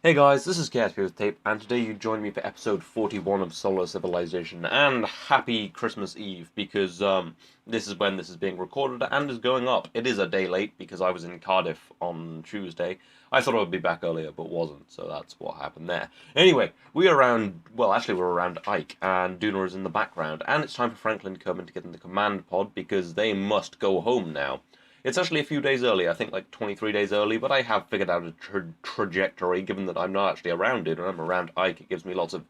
Hey guys, this is Chaos with Tape, and today you join me for episode 41 of Solar Civilization, and happy Christmas Eve, because this is when this is being recorded and is going up. It is a day late, because I was in Cardiff on Tuesday. I thought I would be back earlier, but wasn't, so that's what happened there. Anyway, we're around Ike, and Duna is in the background, and it's time for Franklin and Kerman to get in the command pod, because they must go home now. It's actually a few days early, I think like 23 days early, but I have figured out a trajectory, given that I'm not actually around it, and I'm around Ike, it gives me lots of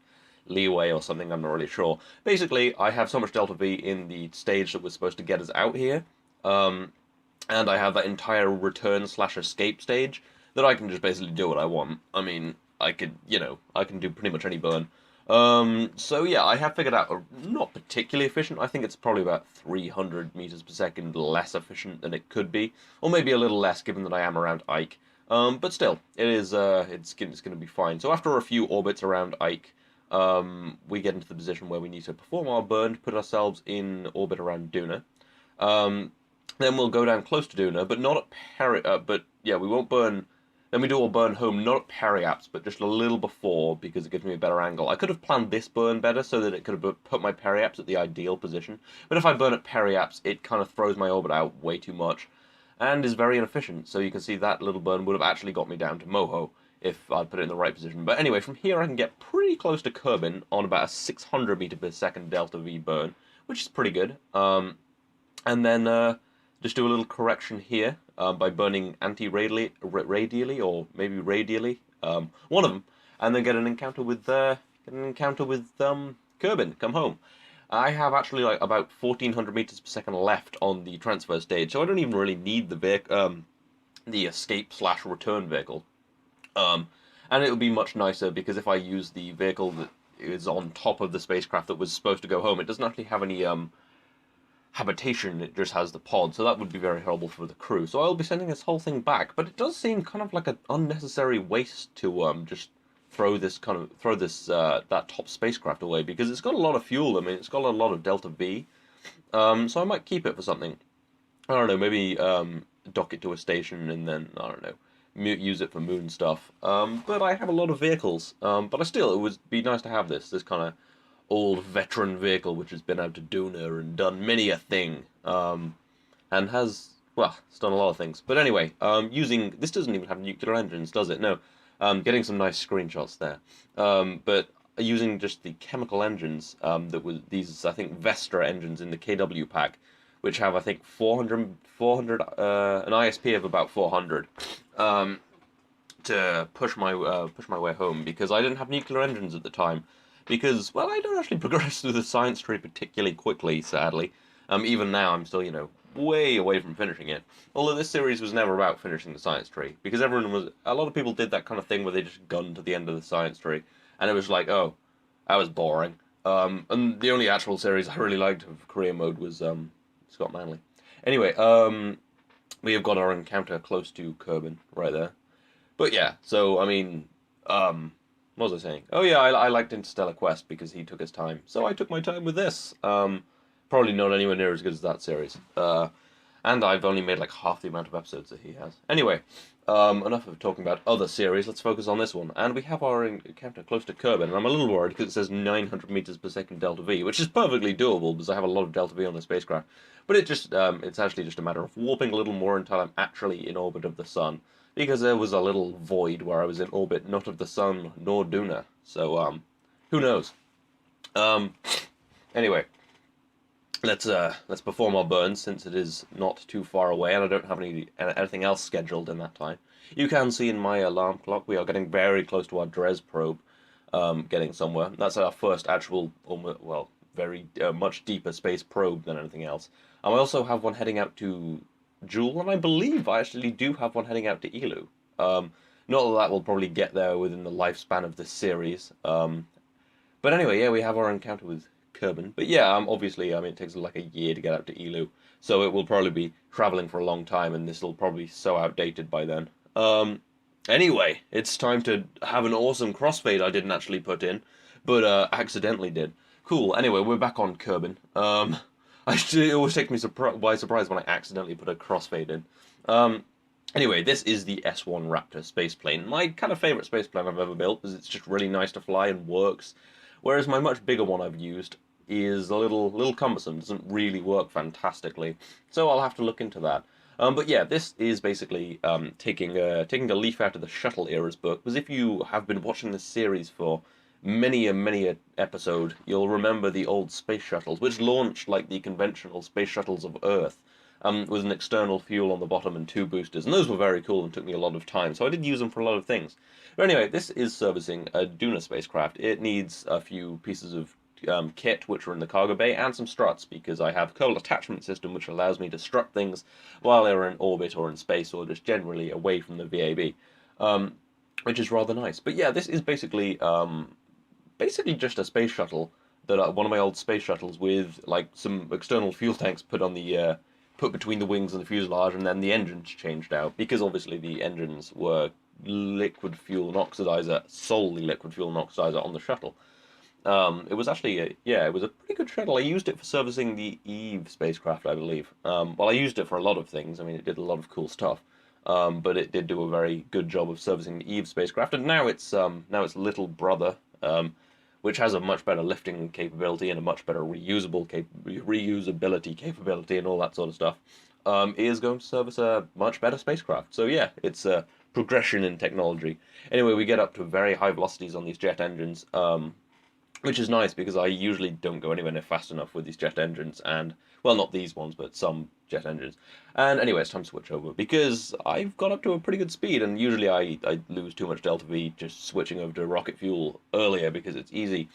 leeway or something, I'm not really sure. Basically, I have so much delta V in the stage that was supposed to get us out here, and I have that entire return slash escape stage, that I can just basically do what I want. I mean, I could, I can do pretty much any burn. So yeah, I have figured out not particularly efficient. I think it's probably about 300 meters per second less efficient than it could be, or maybe a little less given that I am around Ike. But still, it's going to be fine. So after a few orbits around Ike, we get into the position where we need to perform our burn to put ourselves in orbit around Duna. Then we'll go down close to Duna, but not at but yeah, we won't burn. Then we do a burn home, not at periaps, but just a little before, because it gives me a better angle. I could have planned this burn better, so that it could have put my periaps at the ideal position. But if I burn at periaps, it kind of throws my orbit out way too much, and is very inefficient. So you can see that little burn would have actually got me down to Moho, if I'd put it in the right position. But anyway, from here I can get pretty close to Kerbin on about a 600 meter per second delta V burn, which is pretty good. And then just do a little correction here by burning anti-radially, or maybe radially, one of them, and then get an encounter with Kerbin. Come home. I have actually like about 1400 meters per second left on the transfer stage, so I don't even really need the escape slash return vehicle. And it would be much nicer because if I use the vehicle that is on top of the spacecraft that was supposed to go home, it doesn't actually have any habitation, it just has the pod, so that would be very horrible for the crew. So I'll be sending this whole thing back, but it does seem kind of like an unnecessary waste to just throw that top spacecraft away, because it's got a lot of fuel. I mean, it's got a lot of delta V, so I might keep it for something. I don't know, maybe dock it to a station and then, I don't know, use it for moon stuff. But I have a lot of vehicles, but it would be nice to have this kind of old veteran vehicle which has been out to Duna and done many a thing, and has, well, it's done a lot of things. But anyway, using, this doesn't even have nuclear engines, does it? No. Getting some nice screenshots there. But using just the chemical engines, that was these, I think, Vestra engines in the KW pack, which have, I think, 400, an ISP of about 400, to push my way home, because I didn't have nuclear engines at the time. Because, well, I don't actually progress through the science tree particularly quickly, sadly. Even now, I'm still, way away from finishing it. Although this series was never about finishing the science tree, because a lot of people did that kind of thing where they just gunned to the end of the science tree, and it was like, oh, that was boring. And the only actual series I really liked of career mode was Scott Manley. Anyway, we have got our encounter close to Kerbin right there. But yeah, so I mean, what was I saying? Oh yeah, I liked Interstellar Quest because he took his time. So I took my time with this. Probably not anywhere near as good as that series. And I've only made like half the amount of episodes that he has. Anyway, enough of talking about other series. Let's focus on this one. And we have our encounter close to Kerbin. And I'm a little worried because it says 900 meters per second delta V, which is perfectly doable because I have a lot of delta V on the spacecraft. But it's actually just a matter of warping a little more until I'm actually in orbit of the sun, because there was a little void where I was in orbit not of the sun nor Duna. So, who knows? Anyway, let's perform our burns, since it is not too far away and I don't have anything else scheduled in that time. You can see in my alarm clock we are getting very close to our Dres probe, getting somewhere. That's our first actual, well, very much deeper space probe than anything else. I also have one heading out to Joule, and I believe I actually do have one heading out to Elu. Not that will probably get there within the lifespan of this series. But anyway, yeah, we have our encounter with Kerbin. But yeah, obviously, I mean, it takes like a year to get out to Elu, so it will probably be traveling for a long time, and this will probably be so outdated by then. Anyway, it's time to have an awesome crossfade I didn't actually put in, but accidentally did. Cool. Anyway, we're back on Kerbin. It always takes me by surprise when I accidentally put a crossfade in. Anyway, this is the S1 Raptor spaceplane. My kind of favourite spaceplane I've ever built because it's just really nice to fly and works. Whereas my much bigger one I've used is a little cumbersome, doesn't really work fantastically. So I'll have to look into that. But yeah, this is basically taking a leaf out of the Shuttle Era's book, because if you have been watching this series for many a episode, you'll remember the old space shuttles, which launched like the conventional space shuttles of Earth, with an external fuel on the bottom and two boosters, and those were very cool and took me a lot of time, so I did use them for a lot of things. But anyway, this is servicing a Duna spacecraft. It needs a few pieces of kit which are in the cargo bay and some struts because I have a Kerbal attachment system which allows me to strut things while they're in orbit or in space or just generally away from the VAB, which is rather nice. But yeah, this is basically just a space shuttle that one of my old space shuttles with like some external fuel tanks put between the wings and the fuselage, and then the engines changed out because obviously the engines were liquid fuel and oxidizer, solely liquid fuel and oxidizer on the shuttle. It was actually, it was a pretty good shuttle. I used it for servicing the Eve spacecraft, I believe. Well, I used it for a lot of things. I mean, it did a lot of cool stuff. But it did do a very good job of servicing the Eve spacecraft, and now it's little brother, which has a much better lifting capability and a much better reusability capability and all that sort of stuff. Is going to service a much better spacecraft. So yeah, it's a progression in technology. Anyway, we get up to very high velocities on these jet engines. Which is nice because I usually don't go anywhere near fast enough with these jet engines, and well, not these ones, but some jet engines. And anyway, it's time to switch over because I've got up to a pretty good speed, and usually I lose too much delta V just switching over to rocket fuel earlier because it's easy.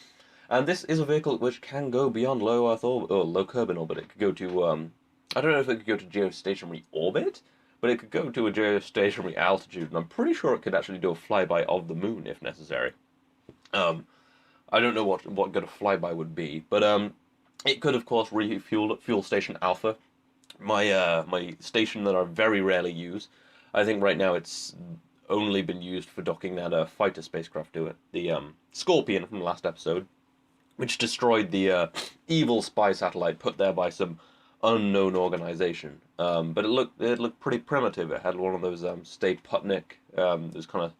And this is a vehicle which can go beyond low Earth orbit or low Kerbal orbit. It could go to I don't know if it could go to geostationary orbit, but it could go to a geostationary altitude, and I'm pretty sure it could actually do a flyby of the moon if necessary. Um, I don't know what good a flyby would be, but it could of course refuel at Fuel Station Alpha, my station that I very rarely use. I think right now it's only been used for docking that fighter spacecraft to it, the Scorpion from the last episode, which destroyed the evil spy satellite put there by some unknown organization. But it looked pretty primitive. It had one of those Stay Putnik, those kind of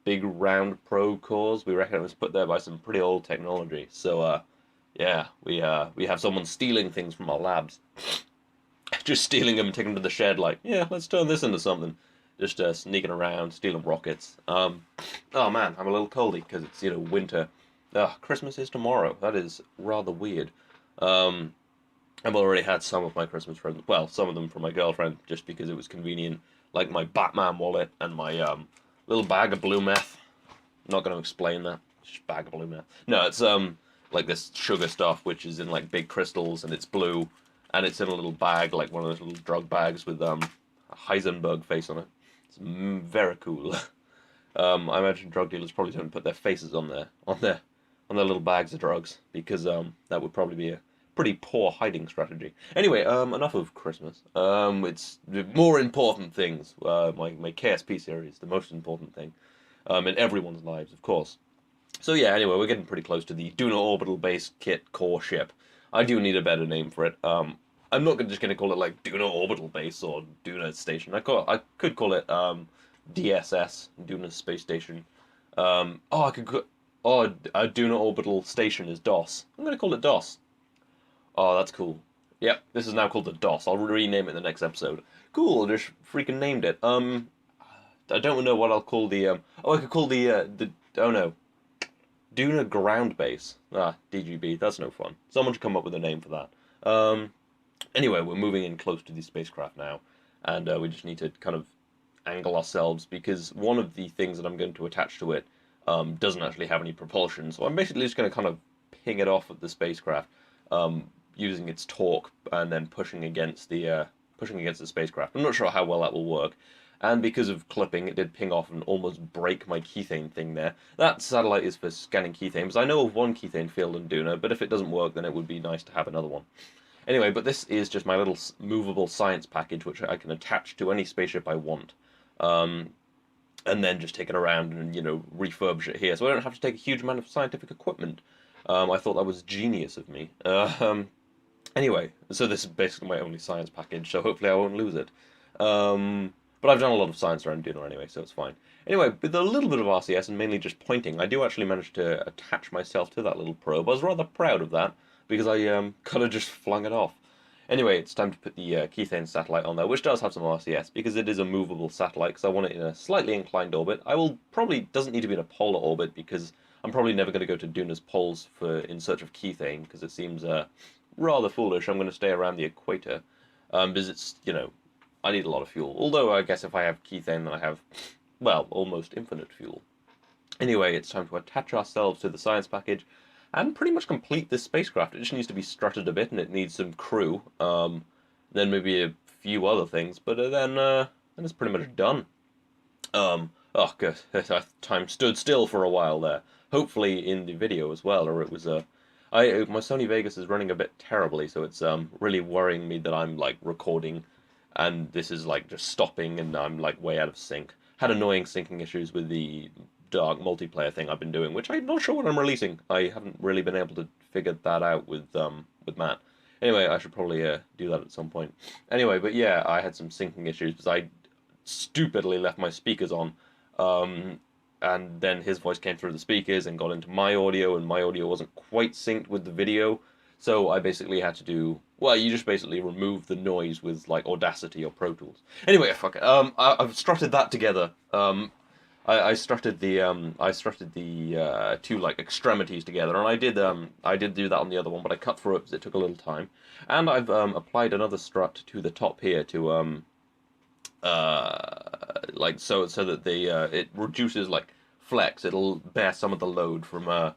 big round probe cores. We reckon it was put there by some pretty old technology. So yeah, we have someone stealing things from our labs, just stealing them, taking them to the shed. Like, yeah, let's turn this into something. Just sneaking around, stealing rockets. Oh man, I'm a little coldy because it's winter. Christmas is tomorrow. That is rather weird. Um, I've already had some of my Christmas presents. Well, some of them from my girlfriend, just because it was convenient, like my Batman wallet and my little bag of blue meth. I'm not going to explain that. It's just a bag of blue meth. No, it's like this sugar stuff, which is in like big crystals, and it's blue, and it's in a little bag, like one of those little drug bags with a Heisenberg face on it. It's very cool. I imagine drug dealers probably don't put their faces on their little bags of drugs because that would probably be a pretty poor hiding strategy. Anyway, enough of Christmas. It's the more important things. My KSP series, the most important thing, in everyone's lives, of course. So yeah, anyway, we're getting pretty close to the Duna orbital-based kit core ship. I do need a better name for it. I'm not just going to call it like Duna orbital base or Duna station. I could call it DSS, Duna space station. I could a Duna orbital station is DOS. I'm going to call it DOS. Oh, that's cool. Yep, this is now called the DOS. I'll rename it in the next episode. Cool, I just freaking named it. I don't know what I'll call the I could call the oh no. Duna ground base. DGB, that's no fun. Someone should come up with a name for that. Anyway, we're moving in close to the spacecraft now, and we just need to kind of angle ourselves because one of the things that I'm going to attach to it doesn't actually have any propulsion, so I'm basically just going to kind of ping it off at the spacecraft, using its torque and then pushing against the spacecraft. I'm not sure how well that will work. And because of clipping, it did ping off and almost break my kethane thing there. That satellite is for scanning kethanes. I know of one kethane field in Duna, but if it doesn't work, then it would be nice to have another one. Anyway, but this is just my little movable science package, which I can attach to any spaceship I want. And then just take it around and, refurbish it here. So I don't have to take a huge amount of scientific equipment. I thought that was genius of me. Anyway, so this is basically my only science package, so hopefully I won't lose it. But I've done a lot of science around Duna anyway, so it's fine. Anyway, with a little bit of RCS and mainly just pointing, I do actually manage to attach myself to that little probe. I was rather proud of that, because I kind of just flung it off. Anyway, it's time to put the Kethane satellite on there, which does have some RCS, because it is a movable satellite, because I want it in a slightly inclined orbit. I will probably, doesn't need to be in a polar orbit, because I'm probably never going to go to Duna's poles in search of Kethane, because it seems rather foolish. I'm going to stay around the equator, because it's, I need a lot of fuel. Although, I guess if I have Kethane, then I have, well, almost infinite fuel. Anyway, it's time to attach ourselves to the science package, and pretty much complete this spacecraft. It just needs to be strutted a bit, and it needs some crew, then maybe a few other things, but then it's pretty much done. Oh, good. Time stood still for a while there. Hopefully in the video as well, or it was my Sony Vegas is running a bit terribly, so it's really worrying me that I'm like recording, and this is like just stopping, and I'm like way out of sync. Had annoying syncing issues with the dark multiplayer thing I've been doing, which I'm not sure when I'm releasing. I haven't really been able to figure that out with Matt. Anyway, I should probably do that at some point. Anyway, but yeah, I had some syncing issues because I stupidly left my speakers on, and then his voice came through the speakers and got into my audio, and my audio wasn't quite synced with the video, so I basically had to do, well, you just basically remove the noise with like Audacity or Pro Tools. Anyway, fuck it. I've strutted that together. I strutted the two like extremities together, and I did do that on the other one, but I cut through it because it took a little time. And I've applied another strut to the top here to like so that it reduces like flex. It'll bear some of the load from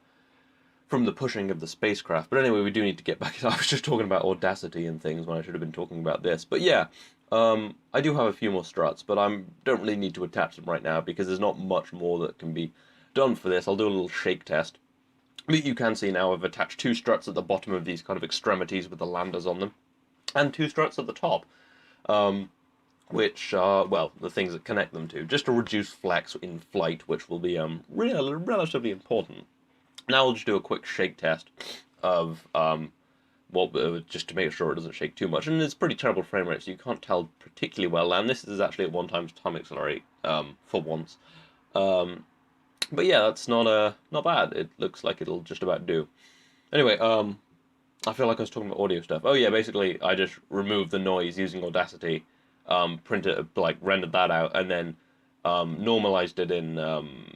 the pushing of the spacecraft. But anyway, we do need to get back. I was just talking about Audacity and things when I should have been talking about this. But yeah, I do have a few more struts, but I don't really need to attach them right now because there's not much more that can be done for this. I'll do a little shake test. But you can see now I've attached two struts at the bottom of these kind of extremities with the landers on them, and two struts at the top, which are, well, the things that connect them to, just to reduce flex in flight, which will be relatively important. Now we'll just do a quick shake test of just to make sure it doesn't shake too much. And it's pretty terrible frame rate, so you can't tell particularly well. And this is actually at 1x time accelerate for once. But yeah, that's not bad. It looks like it'll just about do. Anyway, I feel like I was talking about audio stuff. Oh yeah, basically I just removed the noise using Audacity, rendered that out, and then normalized it in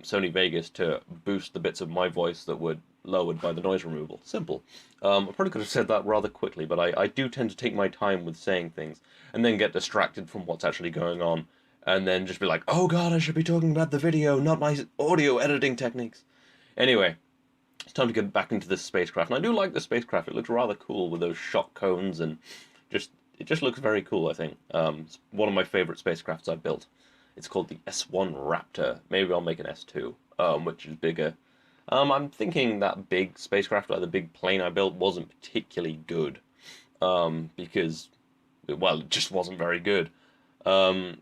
Sony Vegas to boost the bits of my voice that were lowered by the noise removal. Simple. I probably could have said that rather quickly, but I do tend to take my time with saying things and then get distracted from what's actually going on, and then just be like, oh god, I should be talking about the video, not my audio editing techniques. Anyway, it's time to get back into this spacecraft, and I do like the spacecraft. It looks rather cool with those shock cones, and it just looks very cool, I think. It's one of my favorite spacecrafts I've built. It's called the S1 Raptor. Maybe I'll make an S2, which is bigger. I'm thinking that big spacecraft, like the big plane I built, wasn't particularly good. Because, well, it just wasn't very good. Because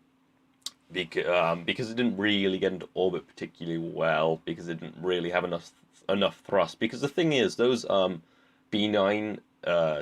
it didn't really get into orbit particularly well, because it didn't really have enough thrust. Because the thing is, those B9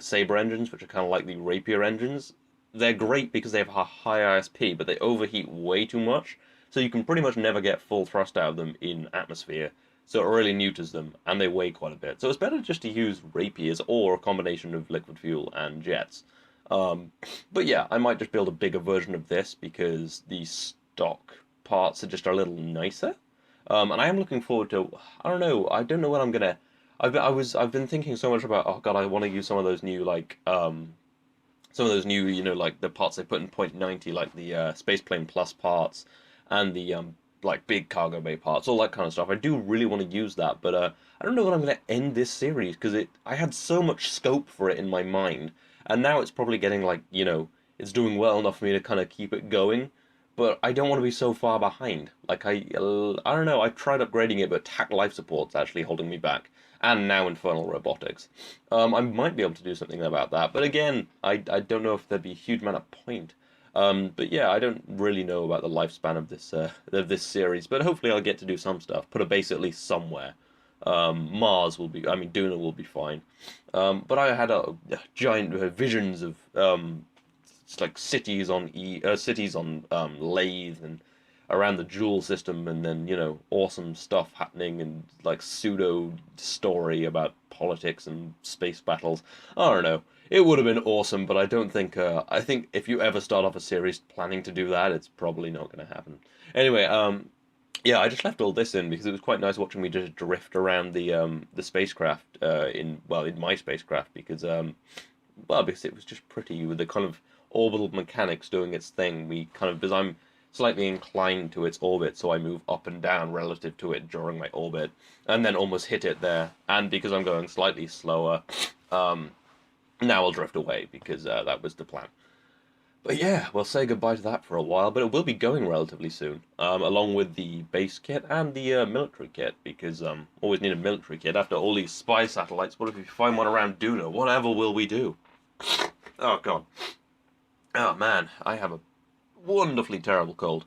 Sabre engines, which are kind of like the Rapier engines, they're great because they have a high ISP, but they overheat way too much, so you can pretty much never get full thrust out of them in atmosphere, so it really neuters them, and they weigh quite a bit. So it's better just to use Rapiers or a combination of liquid fuel and jets. But yeah, I might just build a bigger version of this because the stock parts are just a little nicer. And I am looking forward to, I don't know when I'm gonna, I've been thinking so much about, oh god, I want to use some of those new, like, like the parts they put in Point 90, like the Spaceplane Plus parts, and the like big cargo bay parts, all that kind of stuff. I do really want to use that, but I don't know when I'm going to end this series, because I had so much scope for it in my mind, and now it's probably getting like, it's doing well enough for me to kind of keep it going, but I don't want to be so far behind. Like, I don't know, I've tried upgrading it, but TAC life support's actually holding me back. And now Infernal Robotics. I might be able to do something about that, but again, I don't know if there'd be a huge amount of point. But yeah, I don't really know about the lifespan of this series, but hopefully I'll get to do some stuff. Put a base at least somewhere. Duna will be fine. But I had giant visions of like cities on lathe and around the Joule system, and then awesome stuff happening and like pseudo story about politics and space battles. I don't know. It would have been awesome, but I don't think. I think if you ever start off a series planning to do that, it's probably not going to happen. Anyway, yeah, I just left all this in because it was quite nice watching me just drift around the spacecraft in my spacecraft because it was just pretty with the kind of orbital mechanics doing its thing. We kind of because I'm slightly inclined to its orbit, so I move up and down relative to it during my orbit, and then almost hit it there. And because I'm going slightly slower, um, now I'll drift away because that was the plan. But yeah, we'll say goodbye to that for a while, but it will be going relatively soon, along with the base kit and the military kit, because always need a military kit after all these spy satellites. What if we find one around Duna? Whatever will we do? Oh god. Oh man, I have a wonderfully terrible cold.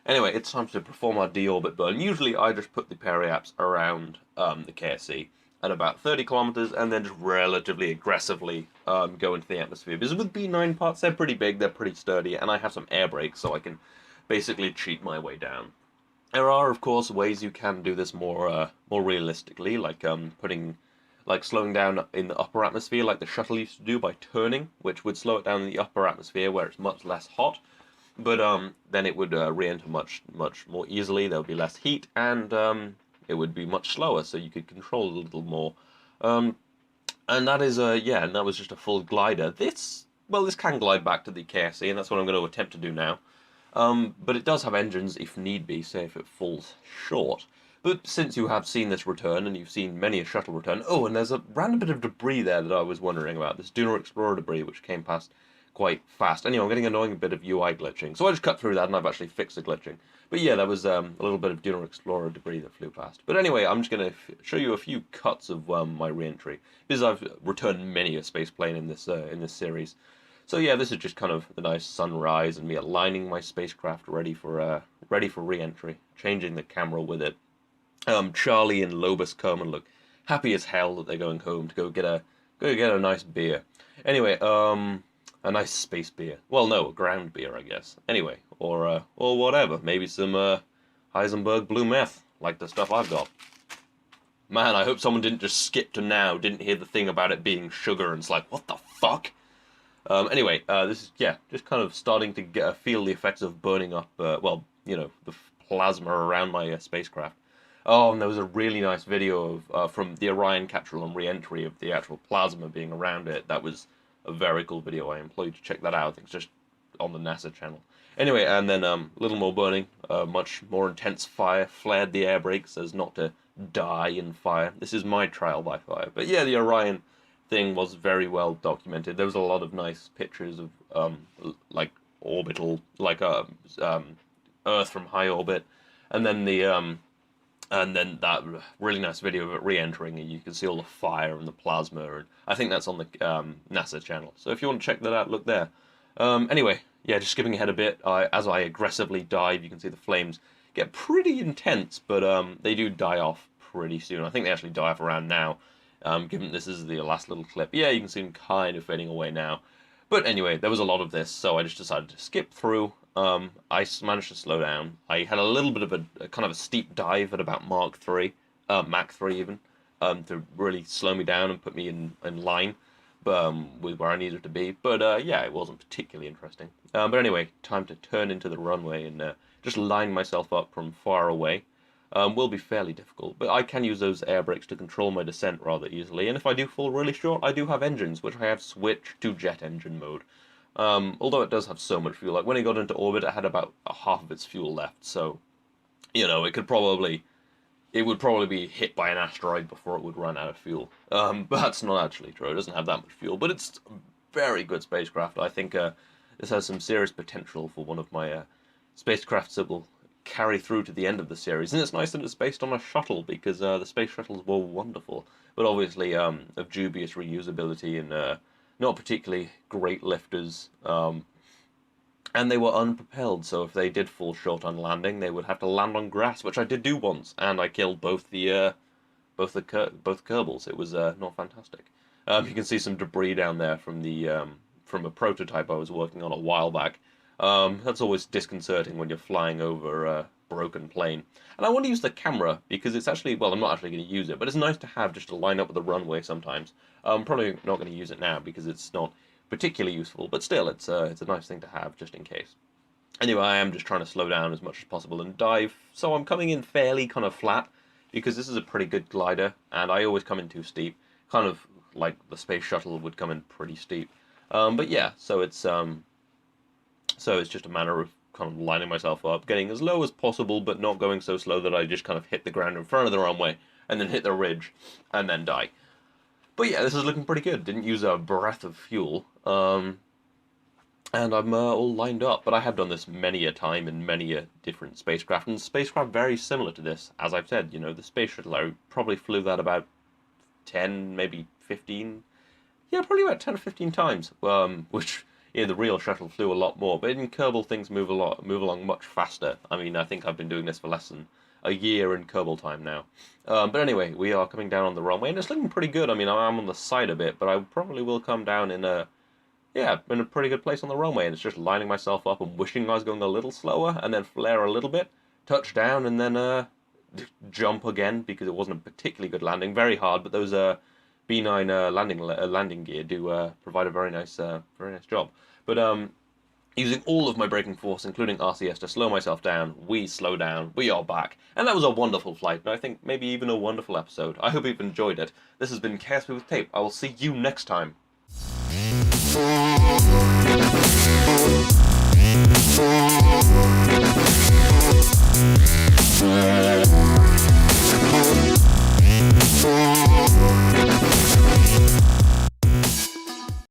Anyway, it's time to perform our deorbit burn. Usually I just put the periaps around the KSC at about 30 kilometers and then just relatively aggressively go into the atmosphere. Because with B9 parts, they're pretty big, they're pretty sturdy, and I have some air brakes, so I can basically cheat my way down. There are, of course, ways you can do this more realistically, like slowing down in the upper atmosphere, like the shuttle used to do by turning, which would slow it down in the upper atmosphere where it's much less hot. But then it would re-enter much more easily. There would be less heat, and it would be much slower, so you could control it a little more. Um, and that is yeah, and that was just a full glider. This can glide back to the KSC, and that's what I'm going to attempt to do now. But it does have engines if need be, say if it falls short. But since you have seen this return, and you've seen many a shuttle return, oh, and there's a random bit of debris there that I was wondering about. This Duna Explorer debris, which came past quite fast. Anyway, I'm getting an annoying bit of UI glitching, so I just cut through that, and I've actually fixed the glitching. But yeah, that was a little bit of Duna Explorer debris that flew past. But anyway, I'm just going to show you a few cuts of my re-entry, because I've returned many a space plane in this series. So yeah, this is just kind of the nice sunrise and me aligning my spacecraft ready for re-entry, changing the camera with it. Charlie and Lobus come and look happy as hell that they're going home to go get a nice beer. Anyway, a nice space beer. Well, no, a ground beer, I guess. Anyway, or whatever. Maybe some Heisenberg blue meth, like the stuff I've got. Man, I hope someone didn't just skip to now, didn't hear the thing about it being sugar, and it's like, what the fuck? Anyway, this is, yeah, just kind of starting to feel the effects of burning up, the plasma around my spacecraft. Oh, and there was a really nice video of from the Orion capsule on re-entry of the actual plasma being around it. That was a very cool video. I implore you to check that out. I think it's just on the NASA channel. Anyway, and then a little more burning, much more intense fire, flared the air brakes as not to die in fire. This is my trial by fire. But yeah, the Orion thing was very well documented. There was a lot of nice pictures of like orbital, like Earth from high orbit, and then that really nice video of it re-entering, and you can see all the fire and the plasma, and I think that's on the NASA channel. So if you want to check that out, look there. Anyway, yeah, just skipping ahead a bit, as I aggressively dive, you can see the flames get pretty intense, but they do die off pretty soon. I think they actually die off around now, given this is the last little clip. Yeah, you can see them kind of fading away now. But anyway, there was a lot of this, so I just decided to skip through. I managed to slow down. I had a little bit of a kind of a steep dive at about Mach 3 even, to really slow me down and put me in line with where I needed to be. But yeah, it wasn't particularly interesting. But anyway, time to turn into the runway and just line myself up from far away. Will be fairly difficult, but I can use those air brakes to control my descent rather easily, and if I do fall really short, I do have engines, which I have switched to jet engine mode. Although it does have so much fuel, like when it got into orbit, it had about half of its fuel left, so, it would probably be hit by an asteroid before it would run out of fuel. But that's not actually true, it doesn't have that much fuel, but it's a very good spacecraft. I think this has some serious potential for one of my spacecrafts that will carry through to the end of the series, and it's nice that it's based on a shuttle, because the space shuttles were wonderful, but obviously of dubious reusability and not particularly great lifters, and they were unpropelled, so if they did fall short on landing, they would have to land on grass, which I did do once, and I killed both Kerbals. It was not fantastic. You can see some debris down there from the from a prototype I was working on a while back. That's always disconcerting when you're flying over a broken plane. And I want to use the camera because it's actually, well, I'm not actually going to use it, but it's nice to have just to line up with the runway sometimes. I'm probably not going to use it now because it's not particularly useful, but still, it's a nice thing to have just in case. Anyway, I am just trying to slow down as much as possible and dive, so I'm coming in fairly kind of flat because this is a pretty good glider, and I always come in too steep, kind of like the space shuttle would come in pretty steep. But yeah, so it's just a matter of kind of lining myself up, getting as low as possible, but not going so slow that I just kind of hit the ground in front of the runway, and then hit the ridge, and then die. But yeah, this is looking pretty good. Didn't use a breath of fuel. And I'm all lined up. But I have done this many a time in many a different spacecraft. And spacecraft very similar to this. As I've said, you know, the space shuttle, I probably flew that about 10, maybe 15. Yeah, probably about 10 or 15 times. Which, yeah, the real shuttle flew a lot more. But in Kerbal, things move along much faster. I mean, I think I've been doing this for less than a year in Kerbal time now. But anyway, we are coming down on the runway, and it's looking pretty good. I mean, I'm on the side a bit, but I probably will come down in a pretty good place on the runway, and it's just lining myself up and wishing I was going a little slower, and then flare a little bit, touch down, and then jump again, because it wasn't a particularly good landing. Very hard, but those B9 landing gear do provide a very nice job. But using all of my braking force, including RCS, to slow myself down, we slow down, we are back. And that was a wonderful flight, and I think maybe even a wonderful episode. I hope you've enjoyed it. This has been Chaos with Tape. I will see you next time.